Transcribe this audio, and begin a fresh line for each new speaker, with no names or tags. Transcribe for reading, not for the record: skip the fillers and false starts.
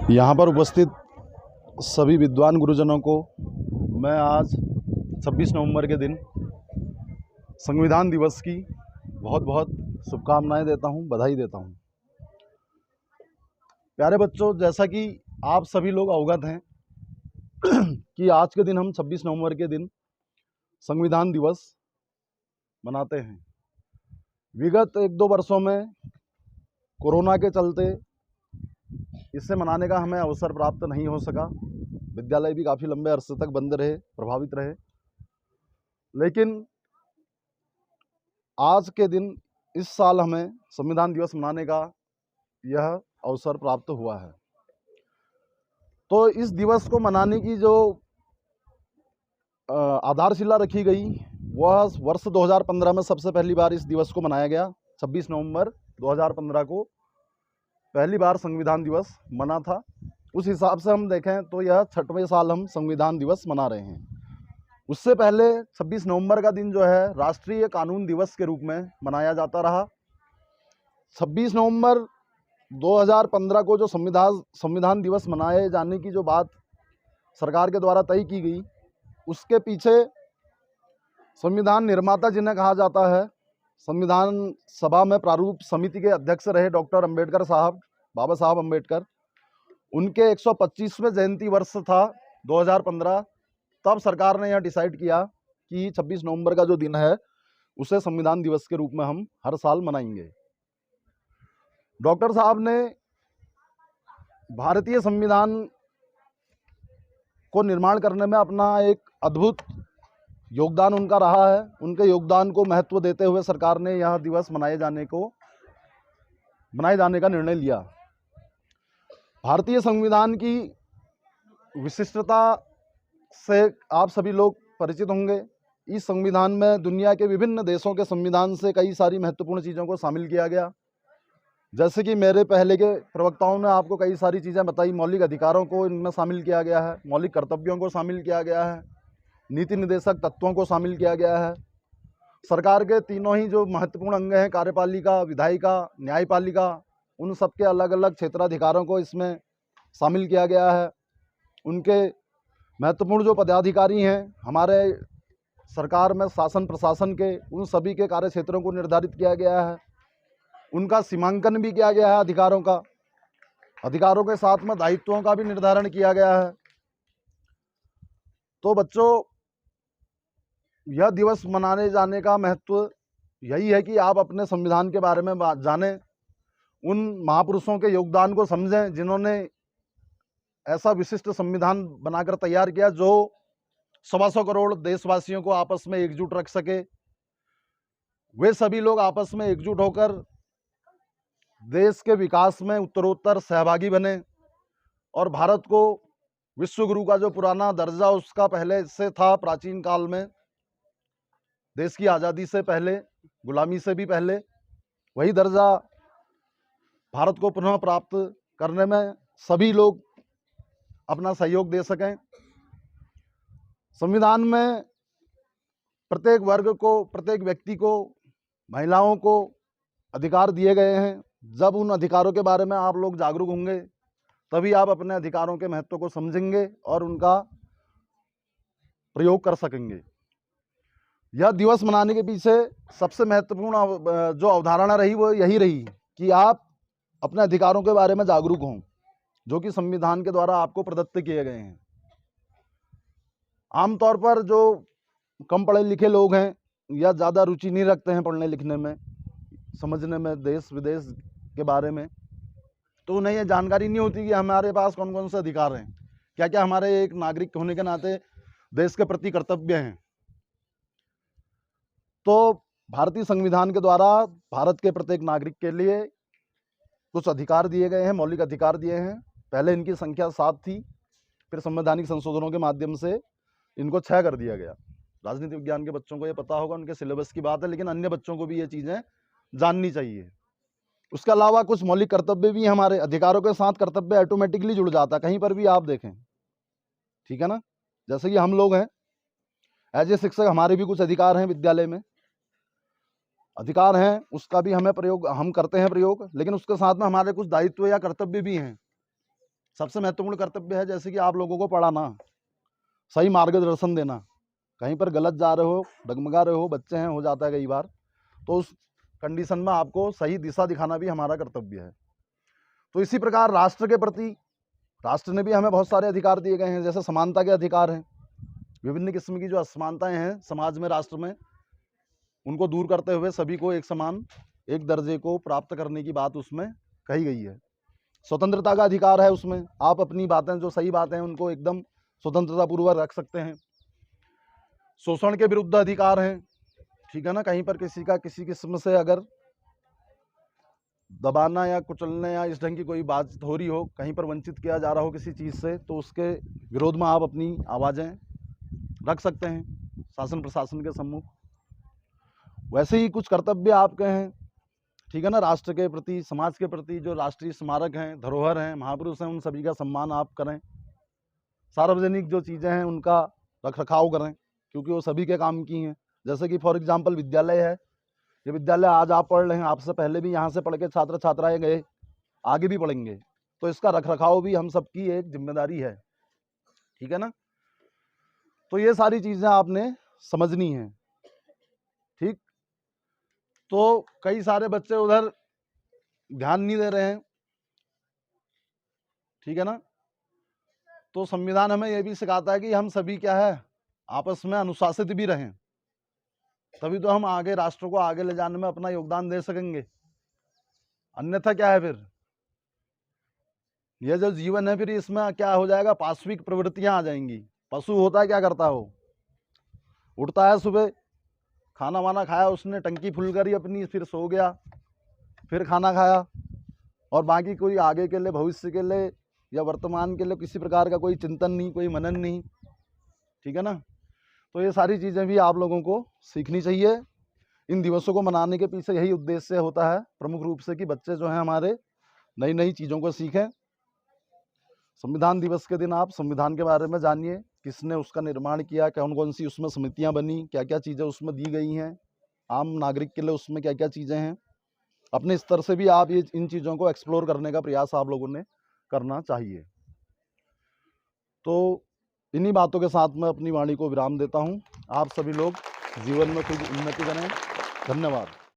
यहाँ पर उपस्थित सभी विद्वान गुरुजनों को मैं आज 26 नवंबर के दिन संविधान दिवस की बहुत बहुत शुभकामनाएं देता हूँ, बधाई देता हूँ। प्यारे बच्चों, जैसा कि आप सभी लोग अवगत हैं कि आज के दिन हम 26 नवंबर के दिन संविधान दिवस मनाते हैं। विगत 1-2 वर्षों में कोरोना के चलते इसे मनाने का हमें अवसर प्राप्त नहीं हो सका। विद्यालय भी काफ़ी लंबे अरसे तक बंद रहे, प्रभावित रहे। लेकिन आज के दिन इस साल हमें संविधान दिवस मनाने का यह अवसर प्राप्त हुआ है। तो इस दिवस को मनाने की जो आधारशिला रखी गई वह वर्ष 2015 में सबसे पहली बार इस दिवस को मनाया गया। 26 नवंबर 2015 को पहली बार संविधान दिवस मना था। उस हिसाब से हम देखें तो यह 6वें साल हम संविधान दिवस मना रहे हैं। उससे पहले 26 नवंबर का दिन जो है राष्ट्रीय कानून दिवस के रूप में मनाया जाता रहा। 26 नवंबर 2015 को जो संविधान दिवस मनाए जाने की जो बात सरकार के द्वारा तय की गई, उसके पीछे संविधान निर्माता जिन्हें कहा जाता है, संविधान सभा में प्रारूप समिति के अध्यक्ष रहे डॉक्टर अंबेडकर साहब, बाबा साहब अंबेडकर, उनके 125वें जयंती वर्ष था 2015। तब सरकार ने यह डिसाइड किया कि 26 नवंबर का जो दिन है उसे संविधान दिवस के रूप में हम हर साल मनाएंगे। डॉक्टर साहब ने भारतीय संविधान को निर्माण करने में अपना एक अद्भुत योगदान उनका रहा है। उनके योगदान को महत्व देते हुए सरकार ने यह दिवस मनाए जाने का निर्णय लिया। भारतीय संविधान की विशिष्टता से आप सभी लोग परिचित होंगे। इस संविधान में दुनिया के विभिन्न देशों के संविधान से कई सारी महत्वपूर्ण चीज़ों को शामिल किया गया। जैसे कि मेरे पहले के प्रवक्ताओं ने आपको कई सारी चीज़ें बताई। मौलिक अधिकारों को इनमें शामिल किया गया है, मौलिक कर्तव्यों को शामिल किया गया है, नीति निर्देशक तत्वों को शामिल किया गया है। सरकार के तीनों ही जो महत्वपूर्ण अंग हैं, कार्यपालिका, विधायिका, न्यायपालिका, उन सब के अलग अलग क्षेत्राधिकारों को इसमें शामिल किया गया है। उनके महत्वपूर्ण जो पदाधिकारी हैं हमारे सरकार में, शासन प्रशासन के, उन सभी के कार्य क्षेत्रों को निर्धारित किया गया है। उनका सीमांकन भी किया गया है। अधिकारों के साथ में दायित्वों का भी निर्धारण किया गया है। तो बच्चों, यह दिवस मनाने जाने का महत्व यही है कि आप अपने संविधान के बारे में जानें, उन महापुरुषों के योगदान को समझें जिन्होंने ऐसा विशिष्ट संविधान बनाकर तैयार किया जो 125 करोड़ देशवासियों को आपस में एकजुट रख सके। वे सभी लोग आपस में एकजुट होकर देश के विकास में उत्तरोत्तर सहभागी बने और भारत को विश्व गुरु का जो पुराना दर्जा उसका पहले से था, प्राचीन काल में देश की आज़ादी से पहले, गुलामी से भी पहले, वही दर्जा भारत को पुनः प्राप्त करने में सभी लोग अपना सहयोग दे सकें। संविधान में प्रत्येक वर्ग को, प्रत्येक व्यक्ति को, महिलाओं को अधिकार दिए गए हैं। जब उन अधिकारों के बारे में आप लोग जागरूक होंगे तभी आप अपने अधिकारों के महत्व को समझेंगे और उनका प्रयोग कर सकेंगे। यह दिवस मनाने के पीछे सबसे महत्वपूर्ण जो अवधारणा रही वो यही रही कि आप अपने अधिकारों के बारे में जागरूक हों, जो कि संविधान के द्वारा आपको प्रदत्त किए गए हैं। आमतौर पर जो कम पढ़े लिखे लोग हैं या ज़्यादा रुचि नहीं रखते हैं पढ़ने लिखने में, समझने में, देश विदेश के बारे में, तो उन्हें यह जानकारी नहीं होती कि हमारे पास कौन कौन से अधिकार हैं, क्या क्या हमारे एक नागरिक होने के नाते देश के प्रति कर्तव्य हैं। तो भारतीय संविधान के द्वारा भारत के प्रत्येक नागरिक के लिए कुछ अधिकार दिए गए हैं, मौलिक अधिकार दिए हैं। पहले इनकी संख्या 7 थी, फिर संवैधानिक संशोधनों के माध्यम से इनको 6 कर दिया गया। राजनीति विज्ञान के बच्चों को ये पता होगा, उनके सिलेबस की बात है, लेकिन अन्य बच्चों को भी ये चीज़ें जाननी चाहिए। उसके अलावा कुछ मौलिक कर्तव्य भी हमारे अधिकारों के साथ कर्तव्य ऑटोमेटिकली जुड़ जाता है, कहीं पर भी आप देखें, ठीक है ना। जैसे कि हम लोग हैं, एज ए शिक्षक हमारे भी कुछ अधिकार हैं, विद्यालय में अधिकार हैं, उसका भी हम करते हैं प्रयोग, लेकिन उसके साथ में हमारे कुछ दायित्व या कर्तव्य भी हैं। सबसे महत्वपूर्ण कर्तव्य है जैसे कि आप लोगों को पढ़ाना, सही मार्गदर्शन देना। कहीं पर गलत जा रहे हो, डगमगा रहे हो, बच्चे हैं, हो जाता है कई बार, तो उस कंडीशन में आपको सही दिशा दिखाना भी हमारा कर्तव्य है। तो इसी प्रकार राष्ट्र के प्रति, राष्ट्र ने भी हमें बहुत सारे अधिकार दिए गए हैं, जैसे समानता के अधिकार हैं। विभिन्न किस्म की जो असमानताएं हैं समाज में, राष्ट्र में, उनको दूर करते हुए सभी को एक समान, एक दर्जे को प्राप्त करने की बात उसमें कही गई है। स्वतंत्रता का अधिकार है उसमें, आप अपनी बातें, जो सही बातें हैं, उनको एकदम स्वतंत्रता पूर्वक रख सकते हैं। शोषण के विरुद्ध अधिकार हैं, ठीक है ना। कहीं पर किसी का किसी किस्म से अगर दबाना या कुचलने या इस ढंग की कोई बात हो रही हो, कहीं पर वंचित किया जा रहा हो किसी चीज़ से, तो उसके विरोध में आप अपनी आवाज़ें रख सकते हैं शासन प्रशासन के सम्मुख। वैसे ही कुछ कर्तव्य आपके हैं, ठीक है ना, राष्ट्र के प्रति, समाज के प्रति। जो राष्ट्रीय स्मारक हैं, धरोहर हैं, महापुरुष हैं, उन सभी का सम्मान आप करें। सार्वजनिक जो चीज़ें हैं उनका रख रखाव करें, क्योंकि वो सभी के काम की हैं। जैसे कि फॉर एग्जांपल विद्यालय है, ये विद्यालय आज आप पढ़ रहे हैं, आपसे पहले भी यहाँ से पढ़ के छात्र छात्राएं गए, आगे भी पढ़ेंगे, तो इसका रख रखाव भी हम सबकी एक जिम्मेदारी है, ठीक है ना। तो ये सारी चीज़ें आपने समझनी है, ठीक। तो कई सारे बच्चे उधर ध्यान नहीं दे रहे हैं, ठीक है ना। तो संविधान हमें यह भी सिखाता है कि हम सभी क्या है, आपस में अनुशासित भी रहें, तभी तो हम आगे राष्ट्र को आगे ले जाने में अपना योगदान दे सकेंगे। अन्यथा क्या है, फिर यह जो जीवन है, फिर इसमें क्या हो जाएगा, पाशविक प्रवृत्तियां आ जाएंगी। पशु होता है, क्या करता हो, उठता है सुबह, खाना वाना खाया उसने, टंकी फुल करी अपनी, फिर सो गया, फिर खाना खाया, और बाकी कोई आगे के लिए, भविष्य के लिए या वर्तमान के लिए किसी प्रकार का कोई चिंतन नहीं, कोई मनन नहीं, ठीक है ना। तो ये सारी चीज़ें भी आप लोगों को सीखनी चाहिए। इन दिवसों को मनाने के पीछे यही उद्देश्य होता है प्रमुख रूप से, कि बच्चे जो हैं हमारे नई नई चीज़ों को सीखें। संविधान दिवस के दिन आप संविधान के बारे में जानिए, किसने उसका निर्माण किया, कौन कौन सी उसमें समितियां बनी, क्या क्या चीज़ें उसमें दी गई हैं, आम नागरिक के लिए उसमें क्या क्या चीज़ें हैं। अपने स्तर से भी आप ये इन चीज़ों को एक्सप्लोर करने का प्रयास आप लोगों ने करना चाहिए। तो इन्हीं बातों के साथ मैं अपनी वाणी को विराम देता हूँ। आप सभी लोग जीवन में खूब उन्नति करें। धन्यवाद।